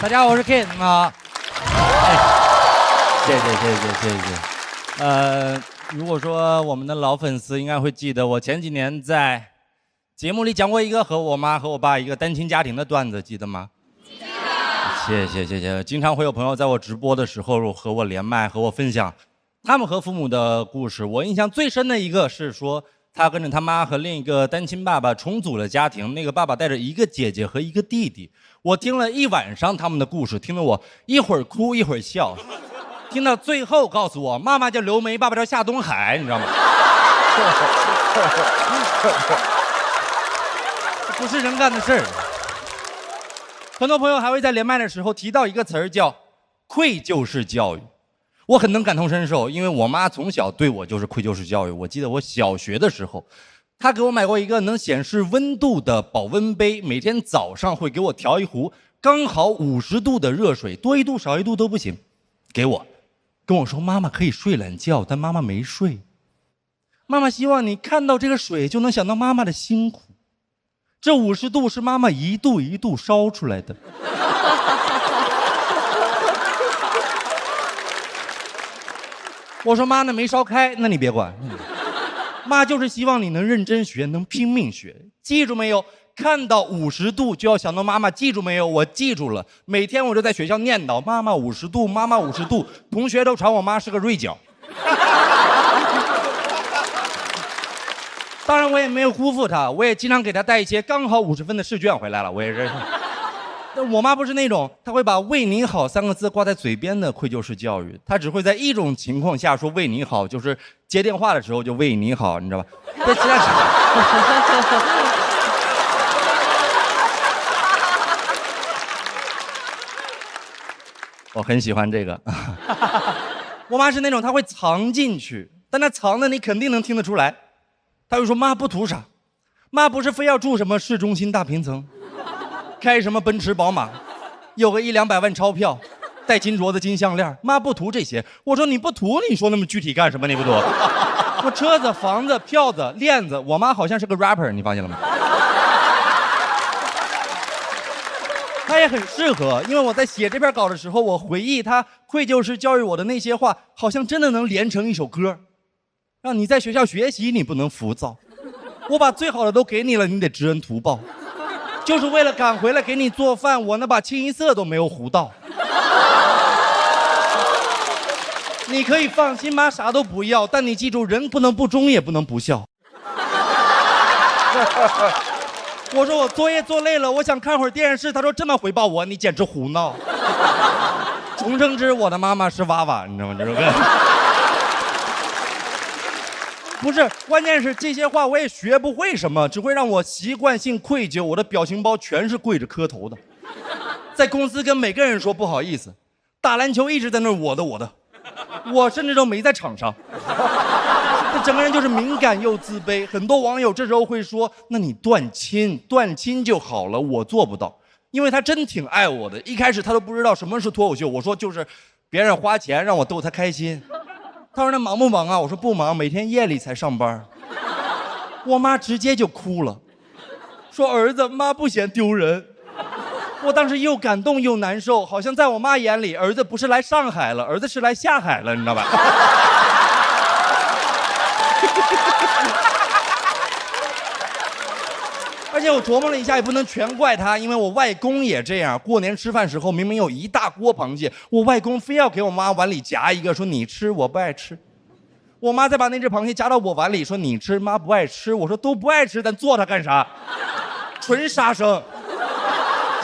大家好，我是 Ken 啊。谢谢。如果说我们的老粉丝应该会记得，我前几年在节目里讲过一个和我妈和我爸一个单亲家庭的段子，记得吗？记得。谢谢。经常会有朋友在我直播的时候和我连麦，和我分享他们和父母的故事。我印象最深的一个是说，他跟着他妈和另一个单亲爸爸重组了家庭，那个爸爸带着一个姐姐和一个弟弟。我听了一晚上他们的故事，听得我一会儿哭一会儿笑，听到最后告诉我妈妈叫刘梅，爸爸叫夏东海，你知道吗？这不是人干的事儿。很多朋友还会在连麦的时候提到一个词儿叫愧疚式教育，我很能感同身受，因为我妈从小对我就是愧疚式教育。我记得我小学的时候，她给我买过一个能显示温度的保温杯，每天早上会给我调一壶刚好50度的热水，多1度少1度都不行，给我，跟我说妈妈可以睡懒觉，但妈妈没睡。妈妈希望你看到这个水就能想到妈妈的辛苦，这50度是妈妈1度1度烧出来的。我说妈，那没烧开，那你别管。妈就是希望你能认真学，能拼命学，记住没有？看到50度就要想到妈妈，记住没有？我记住了。每天我就在学校念叨妈妈50度，妈妈50度，同学都传我妈是个锐角。当然我也没有辜负她，我也经常给她带一些刚好50分的试卷回来了，我也是。但我妈不是那种她会把为你好3个字挂在嘴边的愧疚式教育，她只会在一种情况下说为你好，就是接电话的时候就为你好，你知道吧？在其他时候我很喜欢这个。我妈是那种她会藏进去，但她藏的你肯定能听得出来。她会说妈不图啥，妈不是非要住什么市中心大平层，开什么奔驰宝马，有个100-200万钞票，戴金镯子金项链，妈不图这些。我说你不图，你说那么具体干什么？你不图？我车子、房子、票子、链子。我妈好像是个 rapper， 你发现了吗？她也很适合，因为我在写这篇稿的时候，我回忆她愧疚式教育我的那些话，好像真的能连成一首歌。让你在学校学习，你不能浮躁。我把最好的都给你了，你得知恩图报。就是为了赶回来给你做饭，我那把清一色都没有糊到。你可以放心，妈啥都不要，但你记住，人不能不忠，也不能不孝。我说我作业做累了，我想看会儿电视，他说这么回报我，你简直胡闹。重生之我的妈妈是娃娃，你知道吗？这个不是，关键是这些话我也学不会什么，只会让我习惯性愧疚。我的表情包全是跪着磕头的，在公司跟每个人说不好意思，打篮球一直在那我的，我甚至都没在场上。这整个人就是敏感又自卑。很多网友这时候会说，那你断亲就好了，我做不到。因为他真挺爱我的，一开始他都不知道什么是脱口秀，我说就是别人花钱让我逗他开心。他说那忙不忙啊？我说不忙，每天夜里才上班。我妈直接就哭了，说儿子，妈不嫌丢人。我当时又感动又难受，好像在我妈眼里，儿子不是来上海了，儿子是来下海了，你知道吧？而且我琢磨了一下，也不能全怪他，因为我外公也这样。过年吃饭时候，明明有一大锅螃蟹，我外公非要给我妈碗里夹一个，说你吃，我不爱吃。我妈再把那只螃蟹夹到我碗里，说你吃，妈不爱吃。我说都不爱吃，咱做它干啥？纯杀生，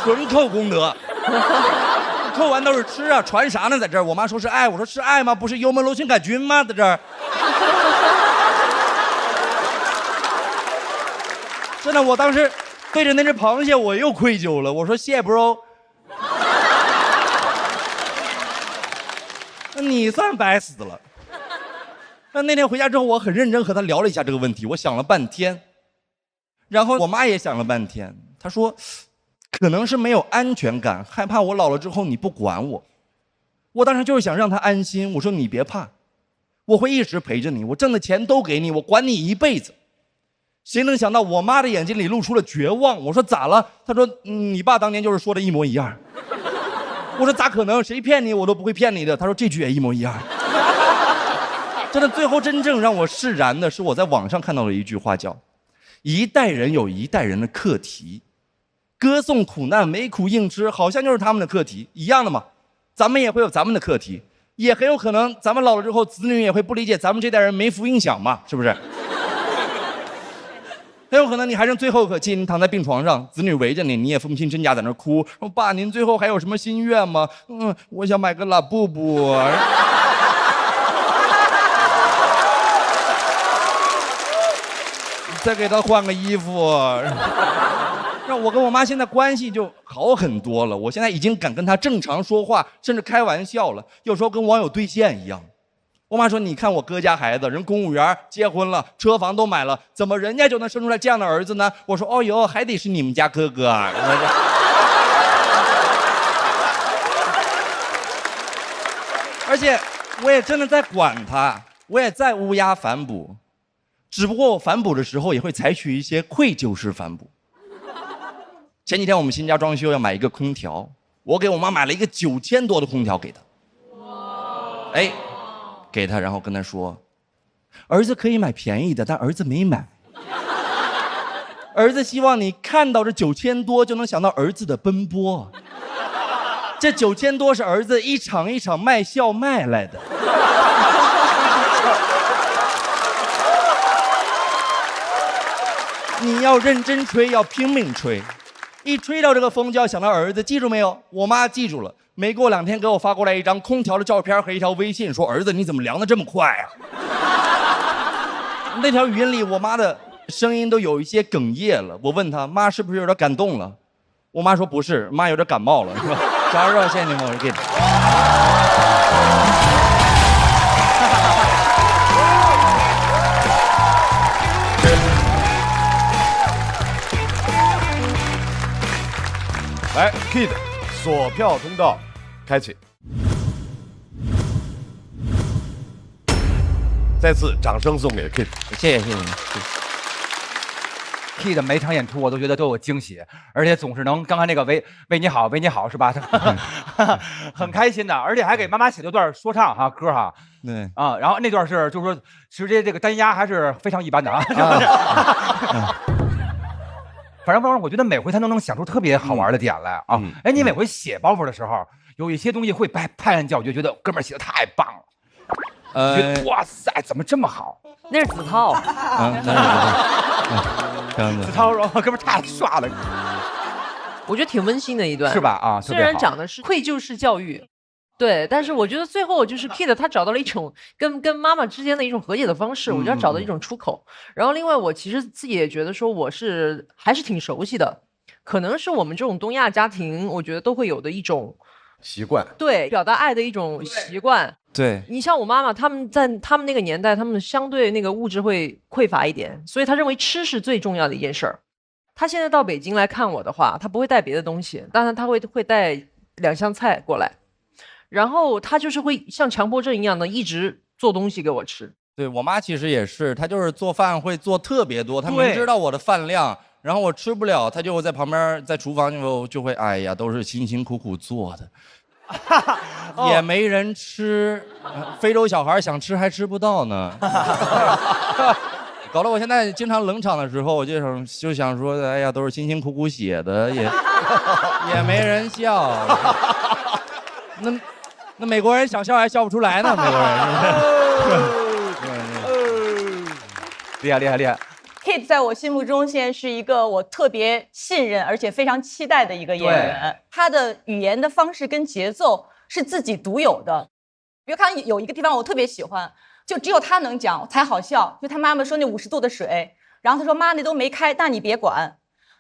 纯扣功德。扣完都是吃啊，传啥呢？在这儿，我妈说是爱，我说是爱吗？不是幽门螺旋杆菌吗？在这儿。真的，我当时对着那只螃蟹，我又愧疚了。我说谢 bro， 你算白死了。那天回家之后，我很认真和他聊了一下这个问题，我想了半天，然后我妈也想了半天。她说，可能是没有安全感，害怕我老了之后你不管我。我当时就是想让她安心，我说你别怕，我会一直陪着你，我挣的钱都给你，我管你一辈子。谁能想到我妈的眼睛里露出了绝望。我说咋了？她说，你爸当年就是说的一模一样。我说咋可能？谁骗你我都不会骗你的。他说这句也一模一样。真的，最后真正让我释然的是我在网上看到了一句话叫“一代人有一代人的课题”，歌颂苦难、没苦硬吃，好像就是他们的课题一样的嘛。咱们也会有咱们的课题，也很有可能咱们老了之后，子女也会不理解咱们这代人没福音享嘛，是不是？很有可能你还剩最后一口气，你躺在病床上，子女围着你，你也奉亲身家在那哭，说爸，您最后还有什么心愿吗？我想买个拉布布。再给他换个衣服。让我跟我妈现在关系就好很多了，我现在已经敢跟她正常说话，甚至开玩笑了，有时候跟网友对线一样。我妈说：“你看我哥家孩子，人公务员结婚了，车房都买了，怎么人家就能生出来这样的儿子呢？”我说：“哦哟，还得是你们家哥哥啊。”而且我也真的在管他，我也在乌鸦反哺，只不过我反哺的时候也会采取一些愧疚式反哺。前几天我们新家装修要买一个空调，我给我妈买了一个9000多的空调给她。哎。给他，然后跟他说：“儿子可以买便宜的，但儿子没买。儿子希望你看到这9000多就能想到儿子的奔波。这9000多是儿子一场一场卖笑卖来的。”你要认真吹，要拼命吹，一吹到这个风就要想到儿子，记住没有？我妈记住了。没过2天，给我发过来一张空调的照片和一条微信，说：“儿子，你怎么凉得这么快啊？”那条语音里，我妈的声音都有一些哽咽了。我问她：“妈，是不是有点感动了？”我妈说：“不是，妈有点感冒了。”是吧？加热谢谢你们，我是 Kid。来 ，Kid， 锁票通道。开启，再次掌声送给 Kid， 谢谢你们。Kid 每场演出我都觉得都有惊喜，而且总是能刚才那个为你好是吧？很开心的，而且还给妈妈写了段说唱哈歌哈。对啊，然后那段是就是说直接这个单压还是非常一般的啊。反正我觉得每回他都能想出特别好玩的点来啊。哎，你每回写包袱的时候，有一些东西会拍人脚，我就觉得哥们儿写的太棒了。觉得哇塞，怎么这么好？那是子韬。子韬说哥们儿太帅了。我觉得挺温馨的一段，是吧？啊，虽然讲的是愧疚式教育。对，但是我觉得最后就是 Kid 他找到了一种跟妈妈之间的一种和解的方式，我觉得他找到一种出口。然后另外我其实自己也觉得说我还是挺熟悉的，可能是我们这种东亚家庭，我觉得都会有的一种习惯，对，表达爱的一种习惯。对，你像我妈妈，他们在他们那个年代，他们相对那个物质会匮乏一点，所以他认为吃是最重要的一件事儿。他现在到北京来看我的话，他不会带别的东西，但是他会带2箱菜过来。然后他就是会像强迫症一样的一直做东西给我吃。对，我妈其实也是，她就是做饭会做特别多，她明知道我的饭量，然后我吃不了，她就在旁边在厨房就会哎呀，都是辛辛苦苦做的，也没人吃，非洲小孩想吃还吃不到呢。搞得我现在经常冷场的时候，我就想说，哎呀，都是辛辛苦苦写的，也没人笑。那美国人想笑还笑不出来呢，美国人。厉害厉害厉害 ！Kid 在我心目中现在是一个我特别信任而且非常期待的一个演员。他的语言的方式跟节奏是自己独有的。比如他有一个地方我特别喜欢，就只有他能讲才好笑。就他妈妈说那50度的水，然后他说妈那都没开，但你别管。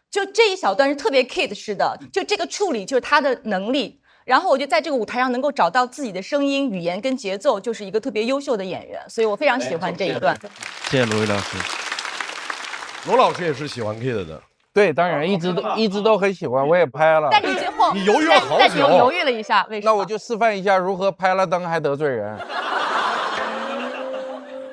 就这一小段是特别 Kid 式的，就这个处理就是他的能力。然后我就在这个舞台上能够找到自己的声音、语言跟节奏，就是一个特别优秀的演员，所以我非常喜欢这一段。谢谢罗毅老师。罗老师也是喜欢 Kid 的，对，当然一直都很喜欢，我也拍了。但你最后你犹豫了好久，但是又犹豫了一下，为什么？那我就示范一下如何拍了灯还得罪人。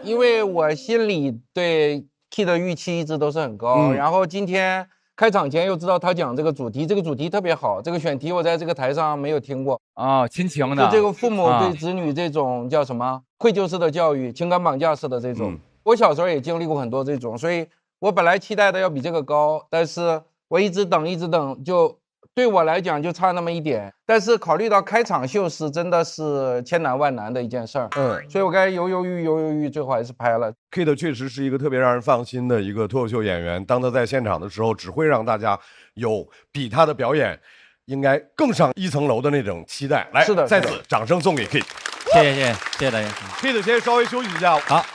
因为我心里对 Kid 的预期一直都是很高，然后今天开场前又知道他讲这个主题，这个主题特别好，这个选题我在这个台上没有听过啊，亲情的，就这个父母对子女这种叫什么愧疚式的教育、情感绑架式的这种，我小时候也经历过很多这种，所以我本来期待的要比这个高，但是我一直等，就对我来讲就差那么一点。但是考虑到开场秀是真的是千难万难的一件事儿，所以我刚才犹犹豫，最后还是拍了。Kid 确实是一个特别让人放心的一个脱口秀演员，当他在现场的时候，只会让大家有比他的表演应该更上一层楼的那种期待。来，是的，在此掌声送给 Kid。谢谢大家。Kid 先稍微休息一下。好，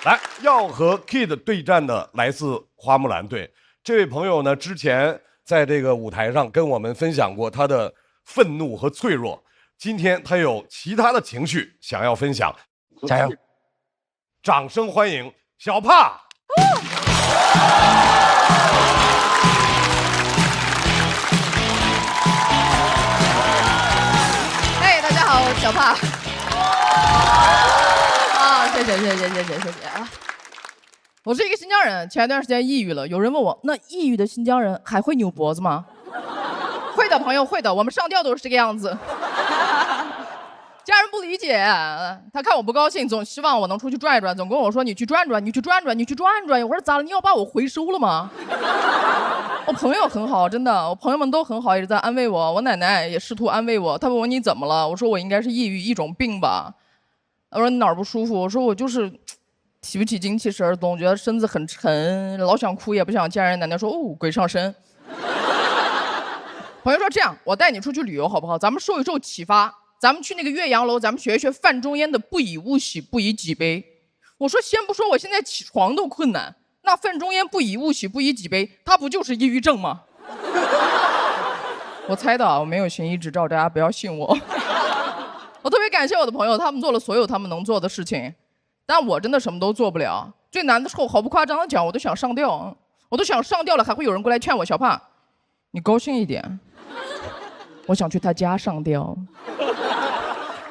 来，要和 Kid 对战的来自花木兰队这位朋友呢，之前在这个舞台上跟我们分享过他的愤怒和脆弱，今天他有其他的情绪想要分享，加油！掌声欢迎小帕。嘿，大家好，我是小帕。啊，谢谢啊！我是一个新疆人，前一段时间抑郁了。有人问我，那抑郁的新疆人还会扭脖子吗？会的，朋友，会的。我们上吊都是这个样子。家人不理解，他看我不高兴，总希望我能出去转一转，总跟我说你去转转。我说咋了？你要把我回收了吗？我朋友很好，真的，我朋友们都很好，一直在安慰我。我奶奶也试图安慰我，她问我你怎么了？我说我应该是抑郁，一种病吧。我说你哪儿不舒服？我说我就是提不起精气神，总觉得身子很沉，老想哭也不想见人。奶奶说哦，鬼上身。朋友说这样，我带你出去旅游好不好？咱们受一受启发。咱们去那个岳阳楼，咱们学一学范仲淹的不以物喜，不以己悲。我说先不说我现在起床都困难，那范仲淹不以物喜，不以己悲，他不就是抑郁症吗？我猜的，我没有行医执照，大家不要信我。我特别感谢我的朋友，他们做了所有他们能做的事情，但我真的什么都做不了。最难的时候，毫不夸张的讲，我都想上吊了，还会有人过来劝我，小帕，你高兴一点。我想去他家上吊。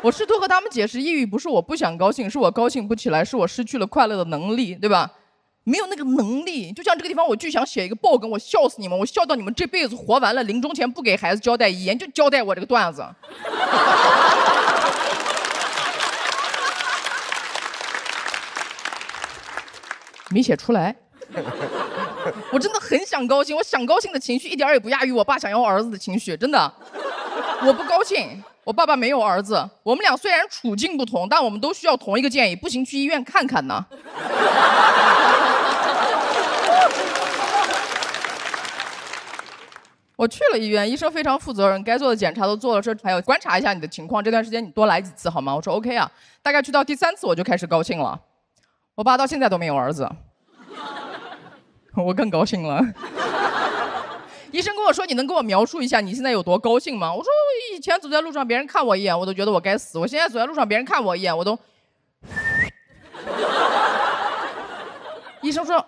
我试图和他们解释，抑郁不是我不想高兴，是我高兴不起来，是我失去了快乐的能力，对吧？没有那个能力。就像这个地方，我巨想写一个爆梗，我笑死你们，我笑到你们这辈子活完了，临终前不给孩子交代遗言，就交代我这个段子。没写出来。我真的很想高兴，我想高兴的情绪一点也不亚于我爸想要儿子的情绪，真的。我不高兴，我爸爸没有儿子，我们俩虽然处境不同，但我们都需要同一个建议，不行去医院看看呢。我去了医院，医生非常负责任，该做的检查都做了，这还要观察一下你的情况，这段时间你多来几次好吗？我说 OK 啊，大概去到第3次我就开始高兴了。我爸到现在都没有儿子，我更高兴了。医生跟我说：“你能给我描述一下你现在有多高兴吗？”我说：“我以前走在路上，别人看我一眼，我都觉得我该死。我现在走在路上，别人看我一眼，我都……”医生说：“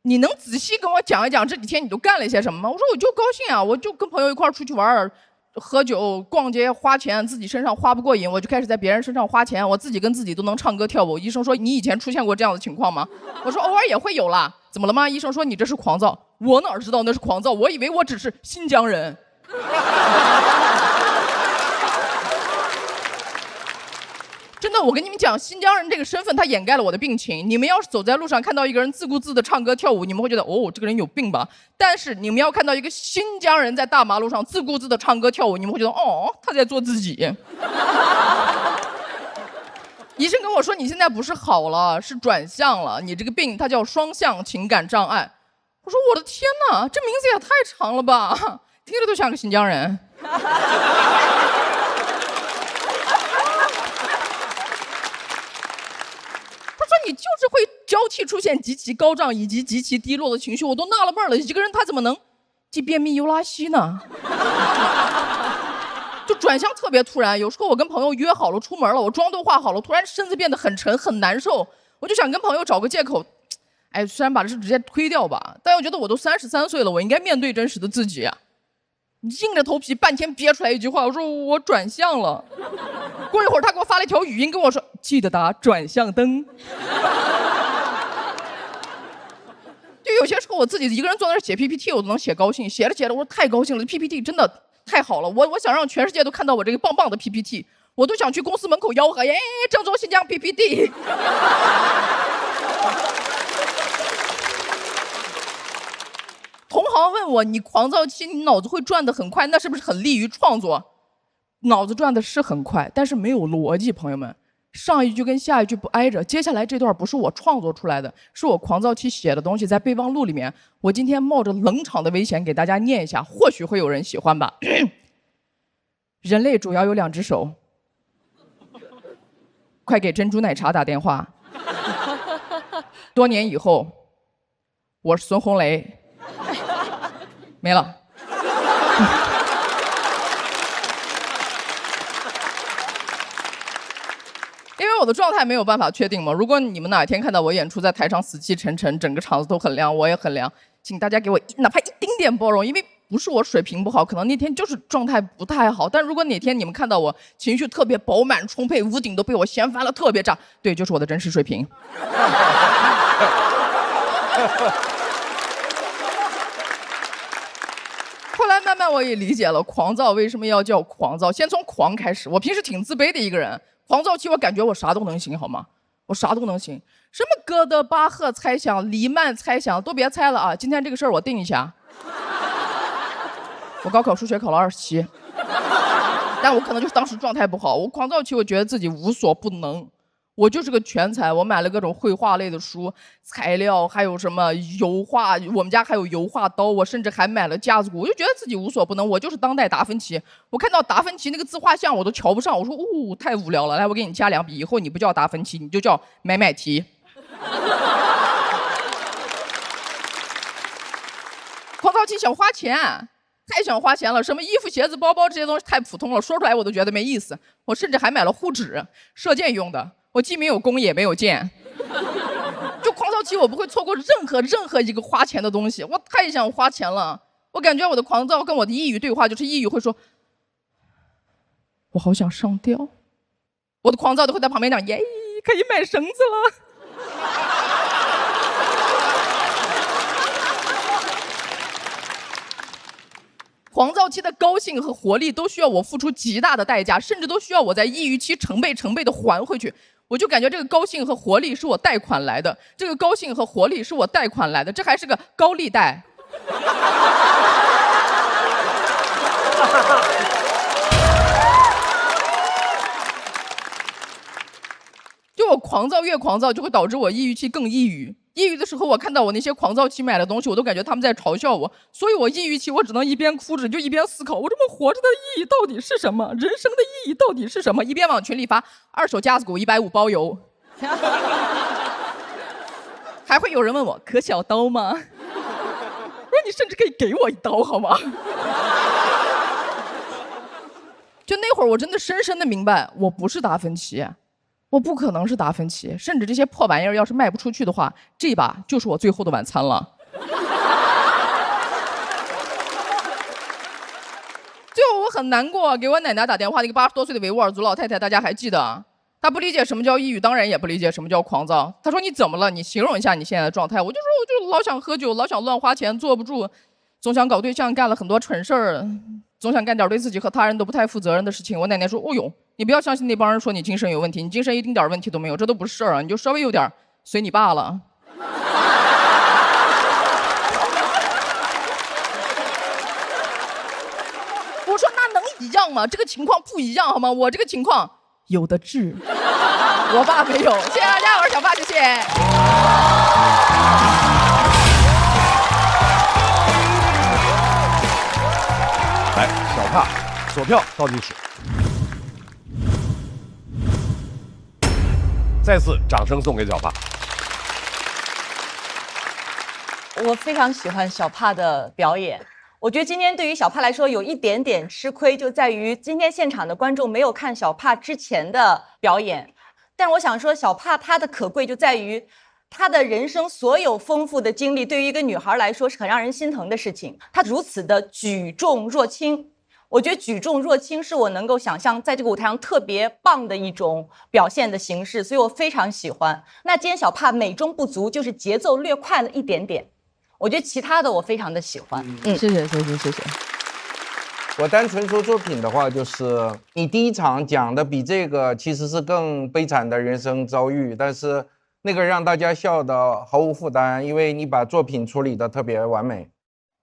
你能仔细跟我讲一讲这几天你都干了一些什么吗？”我说：“我就高兴啊，我就跟朋友一块出去玩，喝酒、逛街、花钱，自己身上花不过瘾，我就开始在别人身上花钱，我自己跟自己都能唱歌跳舞。”医生说：“你以前出现过这样的情况吗？”我说：“偶尔也会有啦。”怎么了吗？医生说：“你这是狂躁。”我哪知道那是狂躁，我以为我只是新疆人。真的，我跟你们讲，新疆人这个身份，它掩盖了我的病情。你们要是走在路上看到一个人自顾自的唱歌跳舞，你们会觉得哦，这个人有病吧？但是你们要看到一个新疆人在大马路上自顾自的唱歌跳舞，你们会觉得哦，他在做自己。医生跟我说，你现在不是好了，是转向了。你这个病它叫双向情感障碍。我说我的天哪，这名字也太长了吧，听着都像个新疆人。他说你就是会交替出现极其高涨以及极其低落的情绪，我都纳了闷了，一个人他怎么能既便秘又拉稀呢？就转向特别突然，有时候我跟朋友约好了出门了，我妆都化好了，突然身子变得很沉很难受，我就想跟朋友找个借口，哎，虽然把这事直接推掉吧，但我觉得我都33岁了，我应该面对真实的自己啊。硬着头皮半天憋出来一句话，我说我转向了。过一会儿他给我发了一条语音跟我说，记得打转向灯。就就有些时候我自己一个人坐那儿写 PPT， 我都能写高兴，写着写着我说太高兴了，这 PPT 真的太好了，我想让全世界都看到我这个棒棒的 PPT， 我都想去公司门口吆喝，耶，郑州新疆 PPT。同行问我，你狂躁期你脑子会转得很快，那是不是很利于创作？脑子转的是很快，但是没有逻辑，朋友们。上一句跟下一句不挨着，接下来这段不是我创作出来的，是我狂躁期写的东西，在备忘录里面。我今天冒着冷场的危险给大家念一下，或许会有人喜欢吧。人类主要有2只手，快给珍珠奶茶打电话。多年以后，我是孙红雷。没了。因为我的状态没有办法确定嘛。如果你们哪天看到我演出在台上死气沉沉，整个场子都很凉，我也很凉，请大家给我哪怕一丁点包容，因为不是我水平不好，可能那天就是状态不太好。但如果哪天你们看到我情绪特别饱满充沛，屋顶都被我掀翻了，特别炸，对，就是我的真实水平。后来慢慢我也理解了狂躁为什么要叫狂躁，先从狂开始。我平时挺自卑的一个人，狂躁期我感觉我啥都能行，好吗？我啥都能行，什么哥德巴赫猜想、黎曼猜想都别猜了啊！今天这个事儿我定一下。我高考数学考了27，但我可能就是当时状态不好。我狂躁期我觉得自己无所不能。我就是个全才，我买了各种绘画类的书、材料，还有什么油画，我们家还有油画刀，我甚至还买了架子鼓，我就觉得自己无所不能，我就是当代达芬奇。我看到达芬奇那个自画像我都瞧不上，我说太无聊了，来我给你加2笔，以后你不叫达芬奇，你就叫买提。狂躁期想花钱，太想花钱了，什么衣服、鞋子、包包这些东西太普通了，说出来我都觉得没意思。我甚至还买了护指，射箭用的。我既没有弓也没有箭，就狂躁期我不会错过任何一个花钱的东西，我太想花钱了。我感觉我的狂躁跟我的抑郁对话，就是抑郁会说，我好想上吊，我的狂躁就会在旁边讲，耶，可以买绳子了。狂躁期的高兴和活力都需要我付出极大的代价，甚至都需要我在抑郁期成倍的还回去。我就感觉这个高兴和活力是我贷款来的，这个高兴和活力是我贷款来的，这还是个高利贷。就我狂躁越狂躁，就会导致我抑郁期更抑郁。抑郁的时候，我看到我那些狂躁期买的东西，我都感觉他们在嘲笑我，所以我抑郁期我只能一边哭着就一边思考，我这么活着的意义到底是什么？人生的意义到底是什么？一边往群里发2手架子鼓150包邮，还会有人问我可小刀吗？我说你甚至可以给我1刀好吗？就那会儿我真的深深的明白，我不是达芬奇。我不可能是达芬奇，甚至这些破玩意儿要是卖不出去的话，这把就是我最后的晚餐了。最后我很难过，给我奶奶打电话，那个80多岁的维吾尔族老太太，大家还记得？她不理解什么叫抑郁，当然也不理解什么叫狂躁。她说你怎么了？你形容一下你现在的状态。我就说我就老想喝酒，老想乱花钱，坐不住，总想搞对象，干了很多蠢事儿，总想干点对自己和他人都不太负责任的事情。我奶奶说，哦呦。你不要相信那帮人说你精神有问题，你精神一丁点问题都没有，这都不是事儿啊，你就稍微有点随你爸了。我说那能一样吗？这个情况不一样好吗？我这个情况有的治，我爸没有。谢谢大家，我是小爸，谢谢。来，小帕索票倒计时。再次掌声送给小帕。我非常喜欢小帕的表演。我觉得今天对于小帕来说有一点点吃亏，就在于今天现场的观众没有看小帕之前的表演。但我想说，小帕她的可贵就在于她的人生所有丰富的经历，对于一个女孩来说是很让人心疼的事情。她如此的举重若轻。我觉得举重若轻是我能够想象在这个舞台上特别棒的一种表现的形式，所以我非常喜欢。那今天小帕美中不足，就是节奏略快了一点点。我觉得其他的我非常的喜欢。谢谢。我单纯说作品的话，就是你第一场讲的比这个其实是更悲惨的人生遭遇，但是那个让大家笑的毫无负担，因为你把作品处理的特别完美。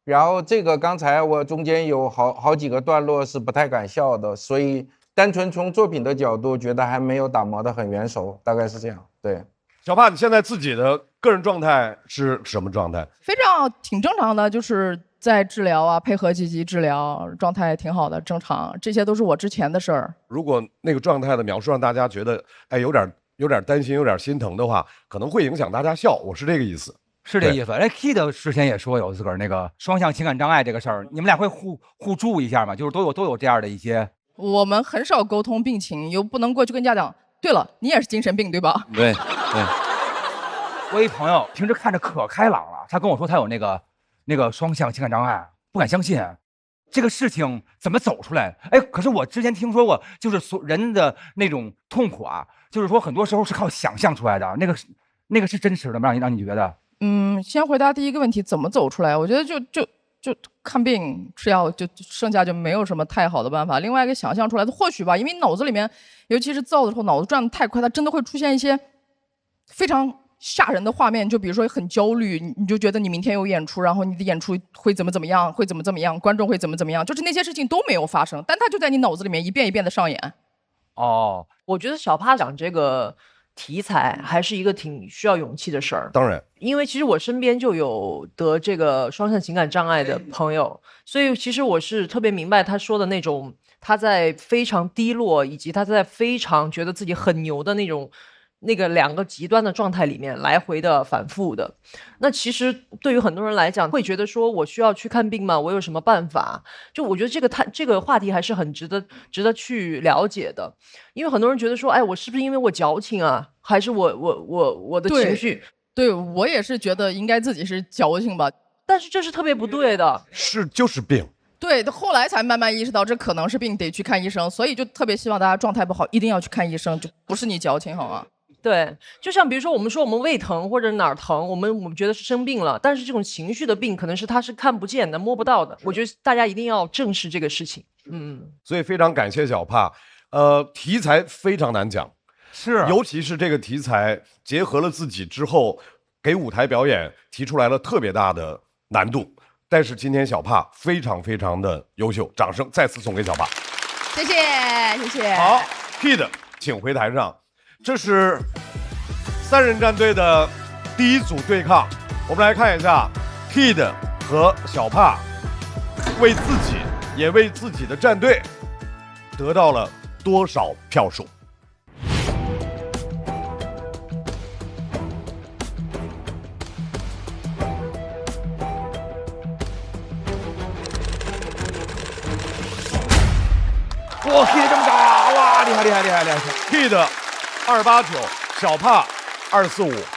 然后这个刚才我中间有好几个段落是不太敢笑的，所以单纯从作品的角度，觉得还没有打磨的很圆熟，大概是这样。对，小帕，你现在自己的个人状态是什么状态？非常挺正常的，就是在治疗啊，配合积极治疗，状态挺好的，正常。这些都是我之前的事儿。如果那个状态的描述让大家觉得，哎，有点担心，有点心疼的话，可能会影响大家笑。我是这个意思。是这意思。哎 ，Kid 之前也说有自个儿那个双向情感障碍这个事儿，你们俩会互助一下吗？就是都有这样的一些。我们很少沟通病情，又不能过去跟家长。对了，你也是精神病对吧？对。我一朋友平时看着可开朗了，他跟我说他有那个双向情感障碍，不敢相信这个事情怎么走出来。哎，可是我之前听说过，就是人的那种痛苦啊，就是说很多时候是靠想象出来的，那个是真实的吗？让你觉得？先回答第一个问题，怎么走出来？我觉得就看病吃药，就剩下就没有什么太好的办法。另外一个想象出来的，或许吧，因为脑子里面，尤其是燥的时候，脑子转得太快，它真的会出现一些非常吓人的画面。就比如说很焦虑，你就觉得你明天有演出，然后你的演出会怎么样，会怎么样，观众会怎么样，就是那些事情都没有发生，但它就在你脑子里面一遍一遍的上演。哦，我觉得小帕讲这个题材还是一个挺需要勇气的事儿。当然，因为其实我身边就有得这个双向情感障碍的朋友，所以其实我是特别明白他说的那种，他在非常低落，以及他在非常觉得自己很牛的那个两个极端的状态里面来回的反复的。那其实对于很多人来讲，会觉得说我需要去看病吗？我有什么办法？就我觉得这个话题还是很值得去了解的，因为很多人觉得说，哎，我是不是因为我矫情啊，还是我的情绪？对，我也是觉得应该自己是矫情吧，但是这是特别不对的，就是病。对，后来才慢慢意识到这可能是病，得去看医生，所以就特别希望大家状态不好一定要去看医生，就不是你矫情好吗？对，就像比如说我们胃疼或者哪儿疼，我们觉得是生病了，但是这种情绪的病可能是它是看不见的、摸不到的。我觉得大家一定要正视这个事情。所以非常感谢小帕。题材非常难讲，是，尤其是这个题材结合了自己之后，给舞台表演提出来了特别大的难度。但是今天小帕非常非常的优秀，掌声再次送给小帕。谢谢。好 ，Kid， 请回台上。这是3人战队的第一组对抗，我们来看一下 Kid 和小帕为自己也为自己的战队得到了多少票数。哇 ，Kid 这么高，哇，厉害！Kid 289，小帕245。